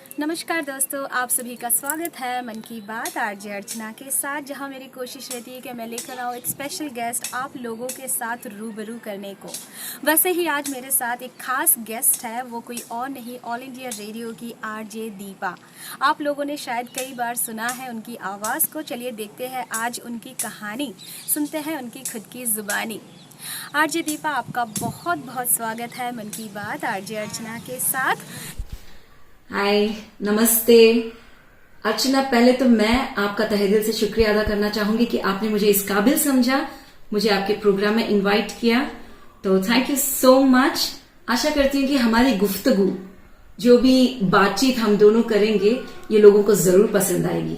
नमस्कार दोस्तों, आप सभी का स्वागत है मन की बात आरजे अर्चना के साथ, जहां मेरी कोशिश रहती है कि मैं लेकर आऊँ एक स्पेशल गेस्ट आप लोगों के साथ रूबरू करने को। वैसे ही आज मेरे साथ एक खास गेस्ट है, वो कोई और नहीं, ऑल इंडिया रेडियो की आरजे दीपा। आप लोगों ने शायद कई बार सुना है उनकी आवाज़ को। चलिए देखते हैं आज उनकी कहानी, सुनते हैं उनकी खुद की ज़ुबानी। आरजे दीपा, आपका बहुत बहुत स्वागत है मन की बात आरजे अर्चना के साथ। हाय, नमस्ते अर्चना। पहले तो मैं आपका तहे दिल से शुक्रिया अदा करना चाहूंगी कि आपने मुझे इस काबिल समझा, मुझे आपके प्रोग्राम में इनवाइट किया, तो थैंक यू सो मच। आशा करती हूँ कि हमारी गुफ्तगू, जो भी बातचीत हम दोनों करेंगे, ये लोगों को जरूर पसंद आएगी।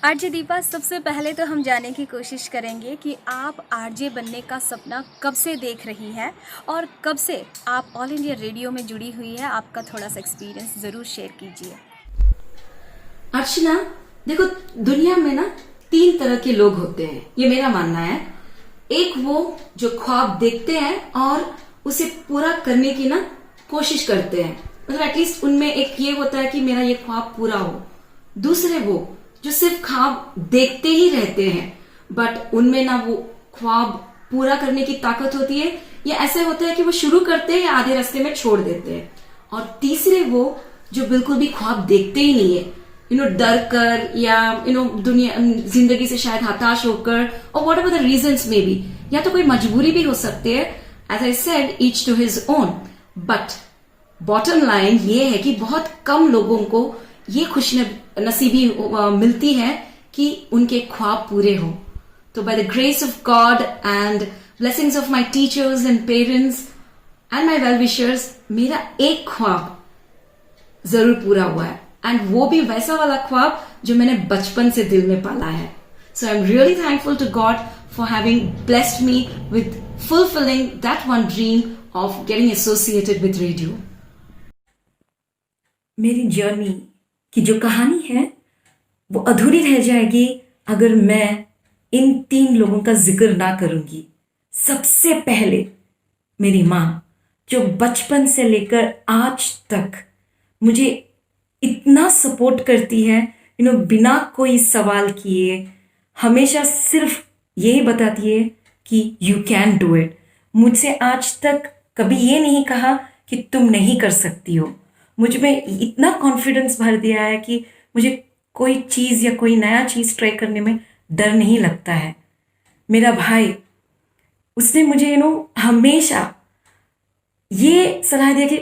आरजे दीपा, सबसे पहले तो हम जानने की कोशिश करेंगे कि आप आरजे बनने का सपना कब से देख रही हैं और कब से आप ऑल इंडिया रेडियो में जुड़ी हुई है। आपका थोड़ा सा एक्सपीरियंस ज़रूर शेयर कीजिए। अर्चना, देखो, दुनिया में ना 3 तरह के लोग होते हैं, ये मेरा मानना है। एक वो जो ख्वाब देखते हैं और उसे पूरा करने की ना कोशिश करते हैं, मतलब एटलीस्ट उनमें एक ये होता है कि मेरा ये ख्वाब पूरा हो। दूसरे वो जो सिर्फ ख्वाब देखते ही रहते हैं, बट उनमें ना वो ख्वाब पूरा करने की ताकत होती है, या ऐसे होता है कि वो शुरू करते हैं या आधे रास्ते में छोड़ देते हैं। और तीसरे वो जो बिल्कुल भी ख्वाब देखते ही नहीं है, डर कर या दुनिया जिंदगी से शायद हताश होकर, और व्हाट एवर द रीजंस में भी, या तो कोई मजबूरी भी हो सकती है। As I said, each to his own, but bottom line ये है कि बहुत कम लोगों को ये खुश नसीबी मिलती है कि उनके ख्वाब पूरे हो। तो by the grace of God and blessings of my teachers and parents and my well wishers, मेरा एक ख्वाब जरूर पूरा हुआ है, एंड वो भी वैसा वाला ख्वाब जो मैंने बचपन से दिल में पाला है। So I am really thankful to God for having blessed me with fulfilling that one dream of getting associated with radio. मेरी जर्नी की जो कहानी है वो अधूरी रह जाएगी अगर मैं इन 3 लोगों का जिक्र ना करूंगी। सबसे पहले मेरी माँ, जो बचपन से लेकर आज तक मुझे इतना सपोर्ट करती है, बिना कोई सवाल किए, हमेशा सिर्फ यही बताती है कि यू कैन डू इट। मुझसे आज तक कभी ये नहीं कहा कि तुम नहीं कर सकती हो। मुझ में इतना कॉन्फिडेंस भर दिया है कि मुझे कोई चीज़ या कोई नया चीज़ ट्राई करने में डर नहीं लगता है। मेरा भाई, उसने मुझे हमेशा ये सलाह दिया कि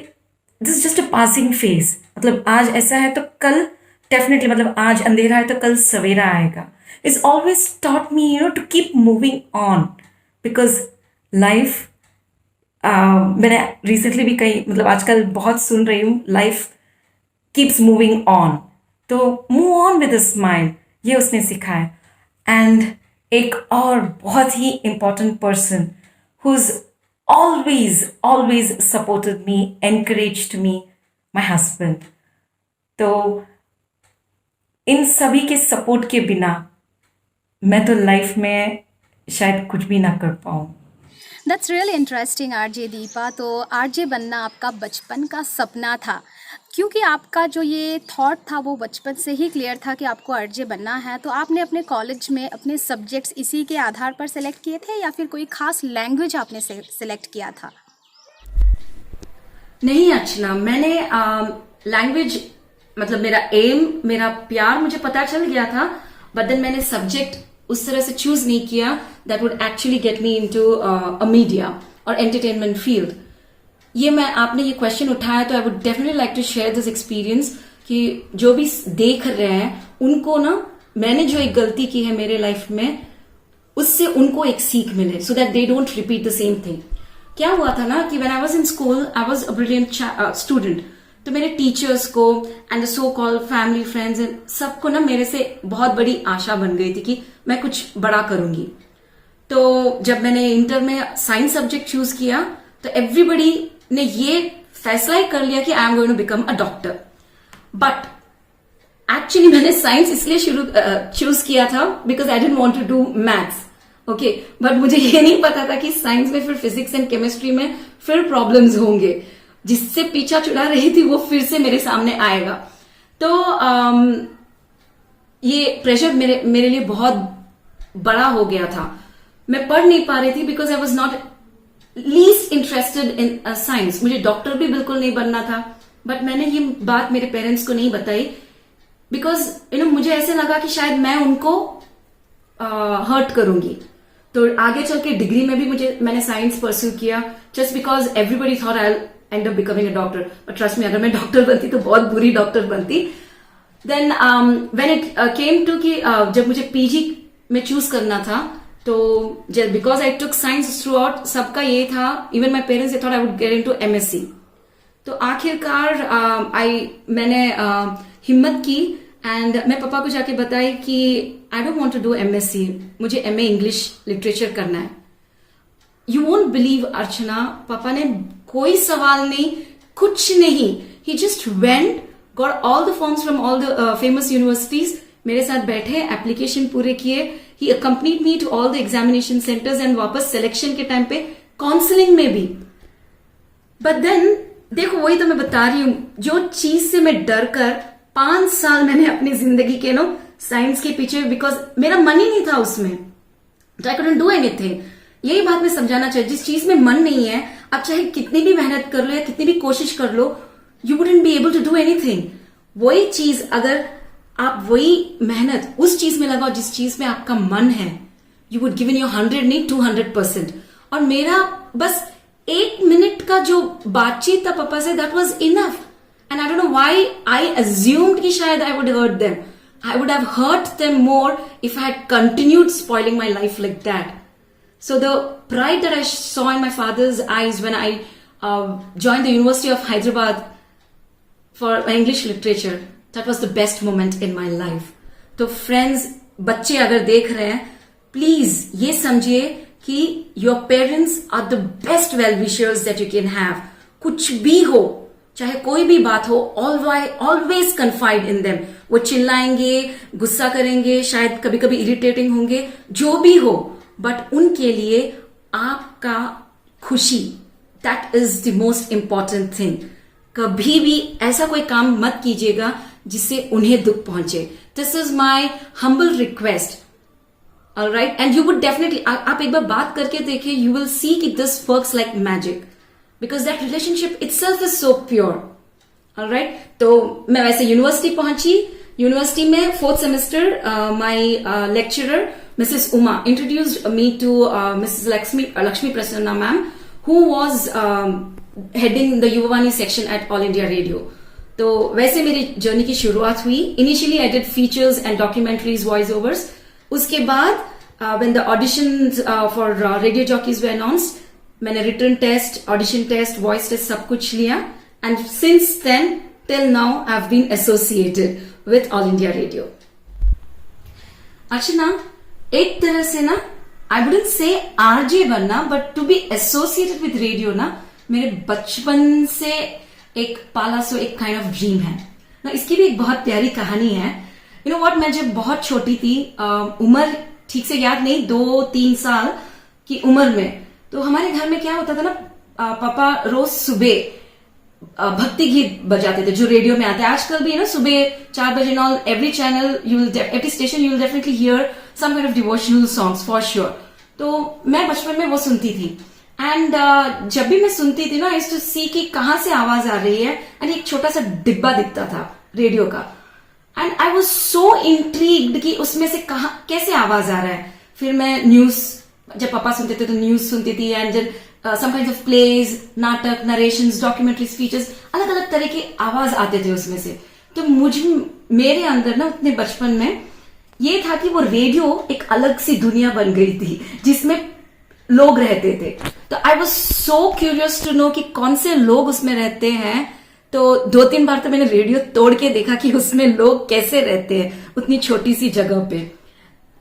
this is just a passing phase, मतलब आज ऐसा है तो कल डेफिनेटली, मतलब आज अंधेरा है तो कल सवेरा आएगा। It's always taught me to keep moving on, because life, मैंने रिसेंटली भी कहीं, मतलब आजकल बहुत सुन रही हूँ, लाइफ कीप्स मूविंग ऑन, तो move on with a smile, ये उसने सिखाया। एंड एक और बहुत ही important person who is always supported me, encouraged me, my husband. तो इन सभी के सपोर्ट के बिना मैं तो लाइफ में शायद कुछ भी ना कर पाऊँ। That's really interesting RJ Deepa. तो आरजे बनना आपका बचपन का सपना था, क्योंकि आपका जो ये थॉट था वो बचपन से ही क्लियर था कि आपको आरजे बनना है। तो आपने अपने कॉलेज में अपने सब्जेक्ट्स इसी के आधार पर सेलेक्ट किए थे, या फिर कोई खास लैंग्वेज आपने सेलेक्ट किया था? नहीं अर्चना, मैंने लैंग्वेज, मतलब मेरा एम, मेरा प्यार मुझे पता चल गया था, बट देन मैंने सब्जेक्ट उस तरह से चूज नहीं किया that would actually get me into a media और एंटरटेनमेंट फील्ड। ये मैं, आपने ये क्वेश्चन उठाया तो I would definitely like to share this experience कि जो भी देख रहे हैं उनको ना, मैंने जो एक गलती की है मेरे लाइफ में, उससे उनको एक सीख मिले, so that they don't repeat the same thing. क्या हुआ था ना कि when I was in school, I was a brilliant student, तो मेरे टीचर्स को and the so called family friends सबको ना मेरे से बहुत बड़ी आशा बन गई थी कि मैं कुछ बड़ा करूंगी। तो जब मैंने इंटर में साइंस सब्जेक्ट चूज किया तो एवरीबडी ने ये फैसला ही कर लिया कि I am going to become a doctor. But actually मैंने साइंस इसलिए चूज किया था because I didn't want to do maths, okay. But मुझे ये नहीं पता था कि साइंस में फिर फिजिक्स एंड केमिस्ट्री में फिर प्रॉब्लम्स होंगे। जिससे पीछा छुड़ा रही थी वो फिर से मेरे सामने आएगा। तो ये प्रेशर मेरे लिए बहुत बड़ा हो गया था। मैं पढ़ नहीं पा रही थी because I was not least interested in science. मुझे डॉक्टर भी बिल्कुल नहीं बनना था, बट मैंने ये बात मेरे पेरेंट्स को नहीं बताई बिकॉज मुझे ऐसे लगा कि शायद मैं उनको हर्ट करूंगी। तो आगे चल के डिग्री में भी मैंने साइंस परस्यू किया just because everybody thought I end up becoming a doctor. But trust me, अगर मैं डॉक्टर बनती तो बहुत बुरी डॉक्टर बनती। Then when it came to कि जब मुझे पीजी में चूज करना था, तो because I took science throughout, सबका ये था, even my parents thought I would get into MSc. तो आखिरकार मैंने हिम्मत की एंड मैं पापा को जाके बताई कि I don't want to do MSc, मुझे एमए इंग्लिश लिटरेचर करना है। यू वोंट बिलीव अर्चना, पापा ने कोई सवाल नहीं, कुछ नहीं, he just went, got all the forms from all the famous universities, मेरे साथ बैठे, एप्लीकेशन पूरे किए, he accompanied me to all the examination centres and वापस सिलेक्शन के टाइम पे काउंसलिंग में भी। बट देन देखो, वही तो मैं बता रही हूं, जो चीज से मैं डर कर 5 साल मैंने अपनी जिंदगी के साइंस के पीछे, बिकॉज मेरा मन ही नहीं था उसमें, आई कुडंट डू एनीथिंग। यही बात मैं समझाना चाहिए, जिस चीज में मन नहीं है, आप चाहे कितनी भी मेहनत कर लो या कितनी भी कोशिश कर लो, you wouldn't be able to do anything. वही चीज अगर आप वही मेहनत उस चीज में लगाओ जिस चीज में आपका मन है, यू वुड गिवन योर 100 नहीं 200%। और मेरा बस 1 मिनट का जो बातचीत था पापा से, that was enough. And I don't know why I assumed कि शायद I would hurt them. I would have hurt them more if I had continued spoiling my life like that. So the pride that I saw in my father's eyes when I joined the University of Hyderabad for English literature, that was the best moment in my life. तो friends, बच्चे अगर देख रहे हैं, please ये समझिए कि your parents are the best well-wishers that you can have. कुछ भी हो, चाहे कोई भी बात हो, always confide in them. वो चिल्लाएंगे, गुस्सा करेंगे, शायद कभी कभी इरिटेटिंग होंगे, जो भी हो, बट उनके लिए आपका खुशी, that is the most important thing. कभी भी ऐसा कोई काम मत कीजिएगा जिससे उन्हें दुख पहुंचे। This is my humble request, alright. And you would definitely, आप एक बार बात करके देखिए, यू विल सी कि this works like magic, because that relationship itself is so pure, alright. तो मैं वैसे यूनिवर्सिटी पहुंची। यूनिवर्सिटी में 4th semester my lecturer Mrs Uma introduced me to Mrs Lakshmi Prasanna ma'am, who was heading the Yuvavani section at All India Radio. तो वैसे मेरी journey की शुरुआत हुई। Initially I did features and documentaries, voice overs. उसके बाद when the auditions for radio jockeys way announced, मैंने written test, audition test, voice test सब कुछ लिया। And since then, till now, I've been associated with All India Radio. Archana, एक तरह से ना, I wouldn't say RJ बनना, but to be associated with radio ना, मेरे बचपन से एक पाला सो एक kind of dream है ना। इसकी भी एक बहुत प्यारी कहानी है। You know what, मैं जब बहुत छोटी थी, उम्र ठीक से याद नहीं, 2-3 साल की उम्र में, तो हमारे घर में क्या होता था ना, पापा रोज सुबह भक्ति गीत बजाते थे जो रेडियो में आते हैं आजकल भी, सुबह 4 बजे all every channel every station you will definitely hear some kind of devotional songs for sure. तो मैं बचपन में वो सुनती थी एंड जब भी मैं सुनती थी ना, आई यूज्ड टू सी कि कहां से आवाज आ रही है, एंड एक छोटा सा डिब्बा दिखता था रेडियो का, and I was so intrigued कि उसमें से कहां कैसे आवाज आ रहा है। फिर मैं न्यूज, जब पापा सुनते थे तो न्यूज सुनती थी, एंड जब some kinds of plays, नाटक, नरेशंस, डॉक्यूमेंट्री स्पीचेस, अलग अलग तरह के आवाज आते थे उसमें से। तो मेरे अंदर ना उतने बचपन में ये था कि वो रेडियो एक अलग सी दुनिया बन गई थी जिसमें लोग रहते थे। तो I was so curious to know कि कौन से लोग उसमें रहते हैं। तो 2-3 बार तो मैंने रेडियो तोड़ के देखा कि उसमें लोग कैसे रहते हैं उतनी छोटी सी जगह पे।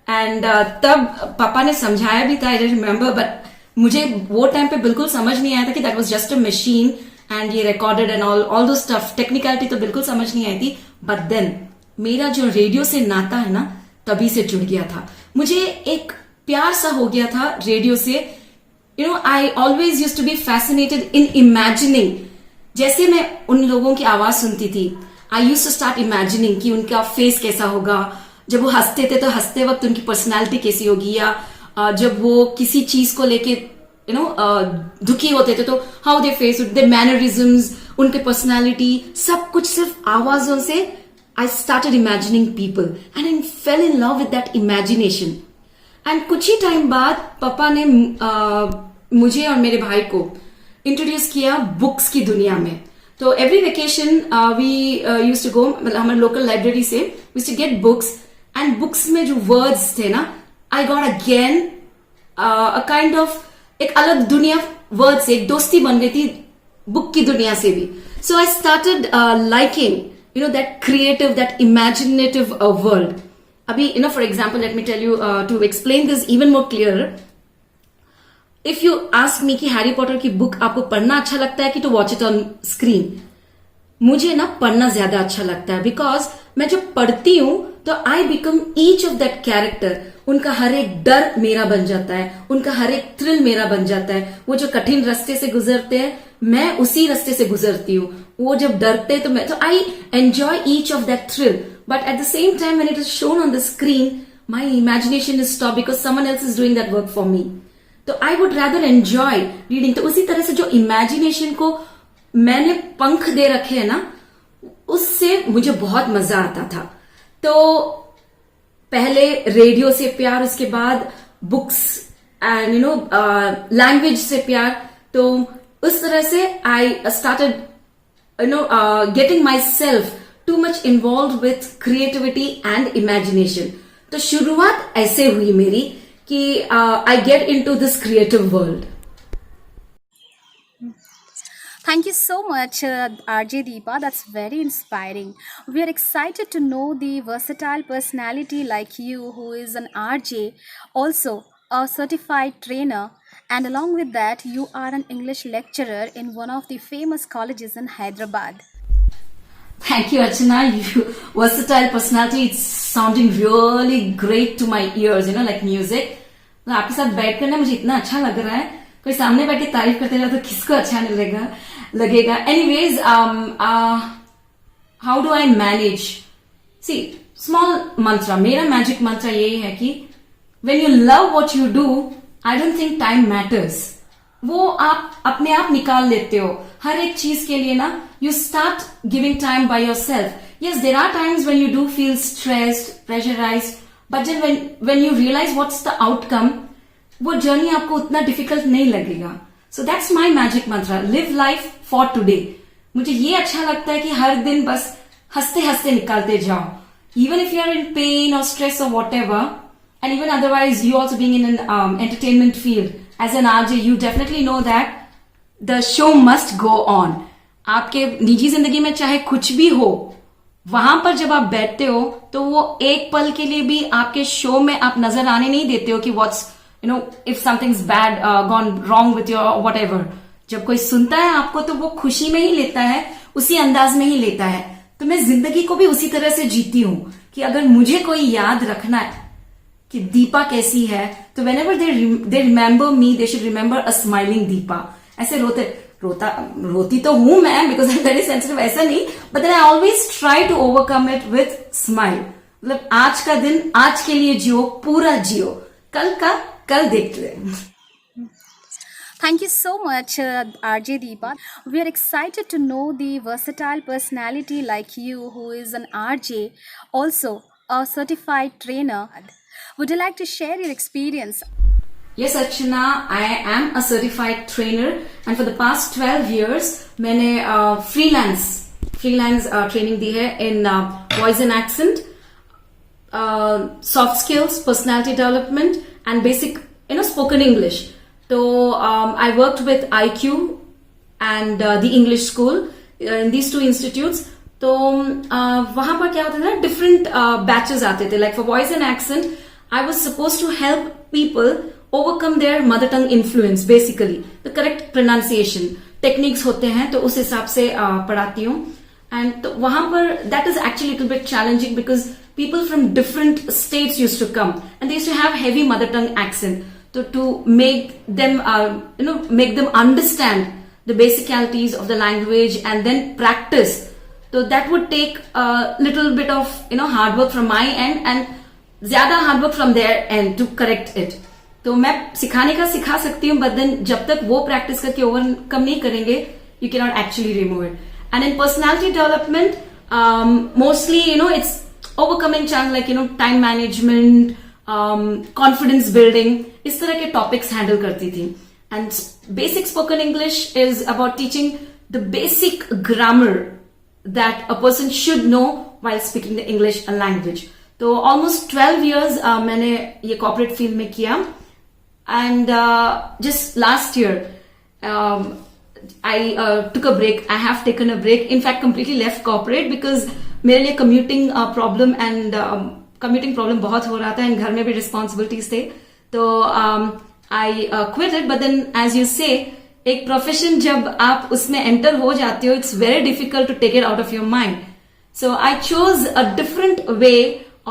एंड तब पापा ने समझाया भी था, आई रिमेम्बर, बट मुझे वो टाइम पे बिल्कुल समझ नहीं आया था कि that was just a machine and ये रिकॉर्डेड एंड ऑल दो स्टफ, टेक्निकलिटी तो बिल्कुल समझ नहीं आई थी। बट देन मेरा जो रेडियो से नाता है ना, तभी से जुड़ गया था। मुझे एक प्यार सा हो गया था रेडियो से। I always used to be fascinated in imagining जैसे मैं उन लोगों की आवाज सुनती थी, I use to start imagining कि उनका फेस कैसा होगा, जब वो हंसते थे तो हंसते वक्त उनकी पर्सनालिटी कैसी होगी, या जब वो किसी चीज को लेके दुखी होते थे तो how they face they mannerisms, उनके पर्सनालिटी, सब कुछ सिर्फ आवाजों से I started imagining people and I fail in love with that imagination. And कुछ ही टाइम बाद पापा ने मुझे और मेरे भाई को इंट्रोड्यूस किया बुक्स की दुनिया में. तो every vacation we use to go, मतलब हमारे लोकल लाइब्रेरी से we use to get books, and books में जो वर्ड्स थे ना, I got again a kind of एक अलग दुनिया, वर्ड से एक दोस्ती बन गई थी बुक की दुनिया से भी. So I started liking that creative, that imaginative world. अभी for example let me tell you to explain this even more clear. If you ask me कि हैरी पॉटर की बुक आपको पढ़ना अच्छा लगता है कि to watch it on screen, मुझे ना पढ़ना ज्यादा अच्छा लगता है, बिकॉज मैं जब पढ़ती हूं तो I become each of that character. उनका हर एक डर मेरा बन जाता है, उनका हर एक थ्रिल मेरा बन जाता है. वो जो कठिन रास्ते से गुजरते हैं, मैं उसी रास्ते से गुजरती हूँ. वो जब डरते तो मैं, तो I enjoy each of that thrill. But at the same time when it is shone on the screen, my imagination is stop because someone else is doing that work for me. तो I would rather enjoy reading. तो उसी तरह से जो imagination को मैंने पंख दे रखे है ना, उससे मुझे बहुत मजा आता था. तो पहले रेडियो से प्यार, उसके बाद बुक्स एंड लैंग्वेज से प्यार. तो उस तरह से I started getting myself too much involve with creativity and imagination. तो शुरुआत ऐसे हुई मेरी कि I get into this creative world. Thank you so much, RJ Deepa. That's very inspiring. We are excited to know the versatile personality like you, who is an RJ, also a certified trainer, and along with that, you are an English lecturer in one of the famous colleges in Hyderabad. Thank you, Archana. You versatile personality. It's sounding really great to my ears. Like music. तो आपके साथ बैठकर ना मुझे इतना अच्छा लग रहा है. कोई सामने बैठ के तारीफ करते रहा तो किसको अच्छा नहीं लगेगा. Anyways, how do I manage? See, small mantra. मेरा magic mantra यही है कि when you love what you do, I don't think time matters. वो आप अपने आप निकाल लेते हो हर एक चीज के लिए ना. You start giving time by yourself. Yes, there are times when you do feel stressed, pressurized, but then when you realize what's the outcome, वो जर्नी आपको उतना डिफिकल्ट नहीं लगेगा. So that's my magic Mantra. Live life for today. मुझे ये अच्छा लगता है कि हर दिन बस हंसते हंसते निकालते जाओ. Even if you are in pain और स्ट्रेस और whatever, and even otherwise you also being in an entertainment field as an RJ, you definitely know that the show must go on. आपके निजी जिंदगी में चाहे कुछ भी हो, वहां पर जब आप बैठते हो तो वो एक पल के लिए भी आपके शो में आप नजर आने नहीं देते हो कि what's if something's bad gone wrong with your whatever. जब कोई सुनता है आपको तो वो खुशी में ही लेता है, उसी अंदाज में ही लेता है. तो मैं जिंदगी को भी उसी तरह से जीती हूं कि अगर मुझे कोई याद रखना है कि दीपा कैसी है, तो whenever they remember me, they should remember a smiling Deepa. ऐसे रोती तो हूं मैं because I'm very sensitive, ऐसा नहीं, but then I always try to overcome it with smile. मतलब आज का दिन आज के लिए जियो, पूरा जियो, कल का कल देखते हैं. Thank you so much, RJ Deepa. We are excited to know the versatile personality like you, who is an RJ, also a certified trainer. Would you like to share your experience? Yes, Archana, I am a certified trainer, and for the past 12 years, मैंने freelance training दी है in voice and accent, soft skills, personality development, and basic spoken English. So I worked with IQ and the English school in these two institutes. तो वहां पर क्या होता था, different batches आते थे. Like for voice and accent, I was supposed to help people overcome their mother tongue influence, basically the correct pronunciation techniques होते हैं, तो उस हिसाब से पढ़ाती हूँ. And तो वहां पर that is actually a little bit challenging because people from different states used to come and they used to have heavy mother tongue accent. So to make them make them understand the basicalities of the language and then practice. So that would take a little bit of hard work from my end and ज्यादा hard work from there and to correct it. तो मैं सिखाने का सिखा सकती हूँ, but then जब तक वो प्रैक्टिस करके ओवरकम नहीं करेंगे, you can not actually remove it. And in personality development mostly it's overcoming challenge like time management, confidence building, इस तरह के टॉपिक्स हैंडल करती थी. And basic spoken English is about teaching the basic grammar that a person should know while speaking the English language. तो almost 12 years मैंने ये corporate field में किया. And just last year I took a break. I have taken a break. In fact, completely left corporate because मेरे लिए commuting problem and commuting problem बहुत हो रहा था and घर में भी responsibilities थे. तो I quit it. But then as you say, एक profession जब आप उसमें enter हो जाते हो, it's very difficult to take it out of your mind. So I chose a different way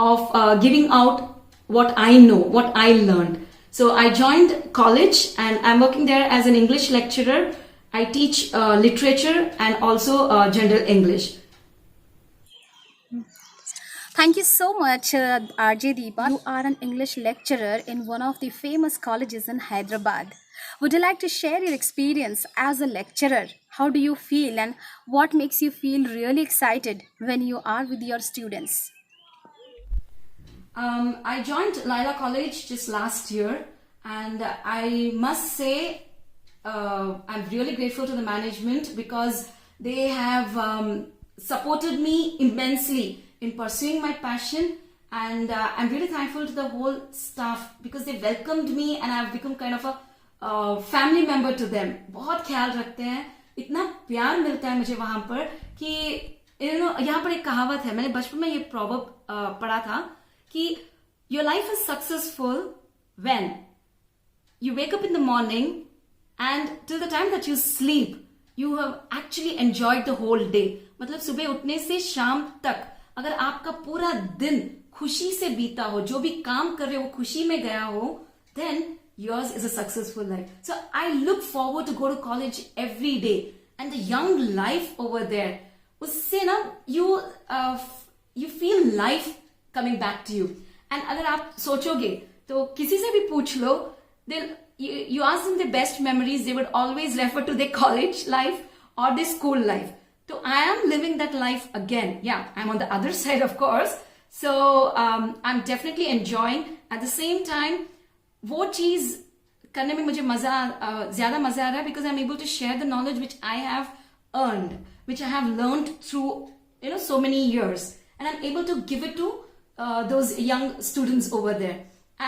of giving out what I know, what I learned. So I joined college and I'm working there as an English lecturer. I teach literature and also general English. Thank you so much, RJ Deepa. You are an English lecturer in one of the famous colleges in Hyderabad. Would you like to share your experience as a lecturer? How do you feel and what makes you feel really excited when you are with your students? I joined Laila College just last year and I must say I'm really grateful to the management because they have supported me immensely in pursuing my passion, and I'm really thankful to the whole staff because they welcomed me and I've become kind of a family member to them. बहुत ख्याल रखते हैं, इतना प्यार मिलता है मुझे वहां पर कि यहाँ पर एक कहावत है, मैंने बचपन में ये प्रॉवर्ब पढ़ा था कि your life is successful when you wake up in the morning and till the time that you sleep you have actually enjoyed the whole day. मतलब सुबह उठने से शाम तक अगर आपका पूरा दिन खुशी से बीता हो, जो भी काम कर रहे हो वो खुशी में गया हो, then yours is a successful life. So I look forward to go to college every day and the young life over there. उससे ना you feel life coming back to you. And अगर आप सोचोगे तो किसी से भी पूछ लो, you ask them their best memories, they would always refer to their college life or their school life. So I am living that life again. Yeah, I'm on the other side of course. So I'm definitely enjoying. At the same time, वो चीज करने में मुझे ज्यादा मजा आ रहा है because I'm able to share the knowledge which I have earned, which I have learned through so many years, and I'm able to give it to those young students over there.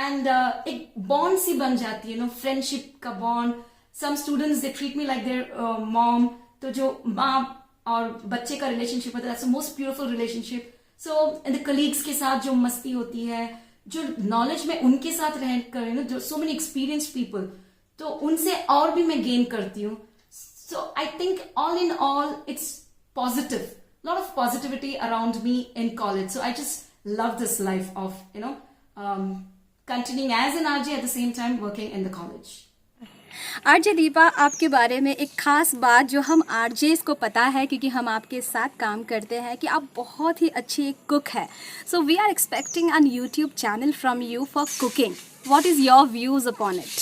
And एक bond सी बन जाती है, friendship का bond. Some students they treat me like their mom. तो जो माँ और बच्चे का relationship होता है, that's the most beautiful relationship. So and the colleagues के साथ जो मस्ती होती है, जो नॉलेज में उनके साथ रह कर जो सो मेनी एक्सपीरियंस्ड पीपल, तो उनसे और भी मैं गेन करती हूँ. So I think all in all it's positive, lot of positivity around me in college. So I just love this life of continuing as an RJ at the same time working in the college. RJ Deepa, आपके बारे में एक खास बात जो हम RJs को पता है क्योंकि हम आपके साथ काम करते हैं कि आप बहुत ही अच्छी एक कुक है. So we are expecting an YouTube channel from you for cooking. What is your views upon it?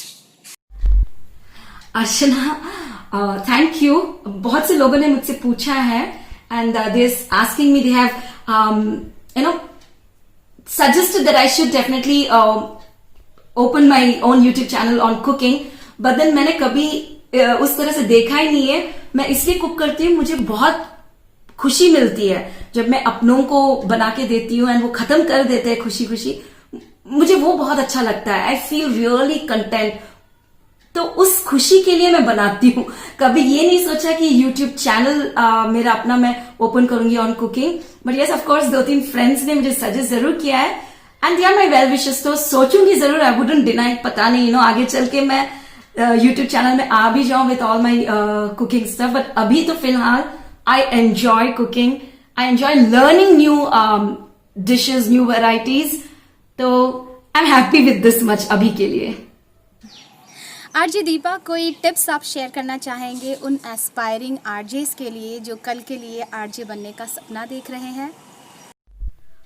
Archana, thank you. बहुत से लोगों ने मुझसे पूछा है and they asking me, they have suggested that I should definitely open my own YouTube channel on cooking. But then मैंने कभी उस तरह से देखा ही नहीं है. मैं इसलिए कुक करती हूँ, मुझे बहुत खुशी मिलती है जब मैं अपनों को बना के देती हूँ एंड वो खत्म कर देते हैं खुशी खुशी. मुझे वो बहुत अच्छा लगता है. I feel really content. तो उस खुशी के लिए मैं बनाती हूँ. कभी ये नहीं सोचा कि YouTube चैनल मेरा अपना मैं ओपन करूंगी on cooking. But yes, of course 2-3 friends ने मुझे सजेस्ट जरूर किया है and they are my well wishes. तो सोचूंगी जरूर. I wouldn't deny. पता नहीं आगे चल के मैं YouTube चैनल में आ भी जाऊं with all my cooking stuff. But अभी तो फिलहाल I enjoy cooking. I enjoy learning new dishes, new varieties. तो I am happy with this much अभी के लिए. आरजे दीपा, कोई टिप्स आप शेयर करना चाहेंगे उन एस्पायरिंग आरजेस के लिए जो कल के लिए आरजे बनने का सपना देख रहे हैं?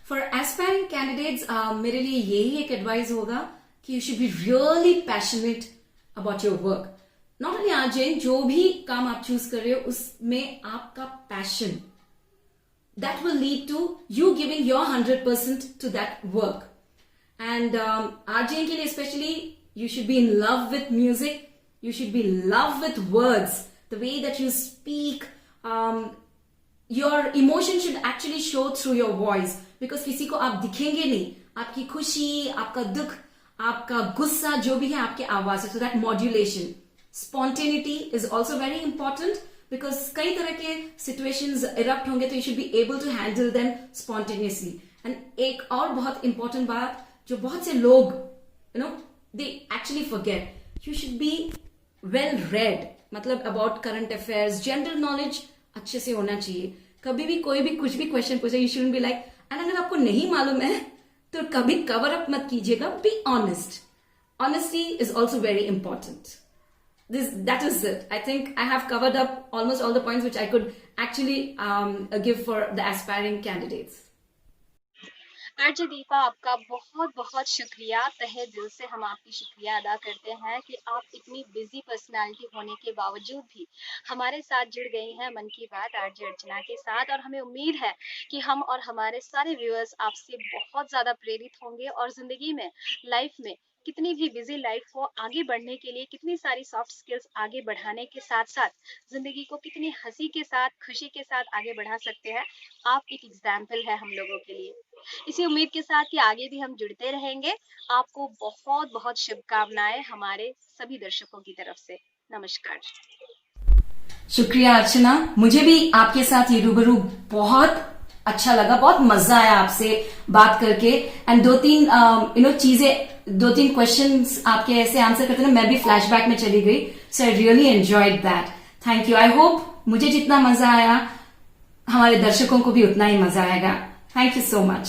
फॉर एस्पायरिंग कैंडिडेट्स मेरे लिए यही एक एडवाइस होगा कि you should be really passionate about your work. Not only RJ, जो भी काम आप चूज कर रहे हो उसमें आपका passion, that will lead to you giving your 100% to that work. And RJ के लिए especially, you should be in love with music. You should be in love with words. The way that you speak, your emotion should actually show through your voice. Because किसी को आप दिखेंगे नहीं, आपकी खुशी, आपका दुख, आपका गुस्सा जो भी है आपके आवाज से. So that modulation, spontaneity is also very important. Because कई तरह के सिचुएशंस इरप्ट होंगे तो you should be able to handle them spontaneously. And एक और बहुत इंपॉर्टेंट बात जो बहुत से लोग they actually forget, you should be well read. मतलब about current affairs, general knowledge अच्छे से होना चाहिए. कभी भी कोई भी कुछ भी क्वेश्चन पूछे, you shouldn't be like, and अगर आपको नहीं मालूम है तो कभी कवर अप मत कीजिएगा. Be honest. Honesty is also very important. That is it. I think I have covered up almost all the points which I could actually give for the aspiring candidates. RJ Deepa, आपका बहुत बहुत शुक्रिया. तहे दिल से हम आपकी शुक्रिया अदा करते हैं कि आप इतनी बिजी पर्सनालिटी होने के बावजूद भी हमारे साथ जुड़ गई हैं मन की बात आरजे अर्चना के साथ. और हमें उम्मीद है कि हम और हमारे सारे व्यूअर्स आपसे बहुत ज़्यादा प्रेरित होंगे और ज़िंदगी में, लाइफ में, कितनी भी बिजी लाइफ हो, आगे बढ़ने के लिए कितनी सारी सॉफ्ट स्किल्स आगे बढ़ाने के साथ साथ जिंदगी को कितनी हंसी के साथ, खुशी के साथ आगे बढ़ा सकते हैं. आप एक एग्जाम्पल है हम लोगों के लिए. इसी उम्मीद के साथ कि आगे भी हम जुड़ते रहेंगे. आपको बहुत बहुत शुभकामनाएं हमारे सभी दर्शकों की तरफ से. नमस्कार. शुक्रिया अर्चना. मुझे भी आपके साथ ये रूबरू बहुत अच्छा लगा. बहुत मजा आया आपसे बात करके. एंड दो तीन क्वेश्चंस आपके ऐसे आंसर करते ना, मैं भी फ्लैशबैक में चली गई. So I really enjoyed that. Thank you. I hope मुझे जितना मजा आया हमारे दर्शकों को भी उतना ही मजा आएगा. Thank you so much.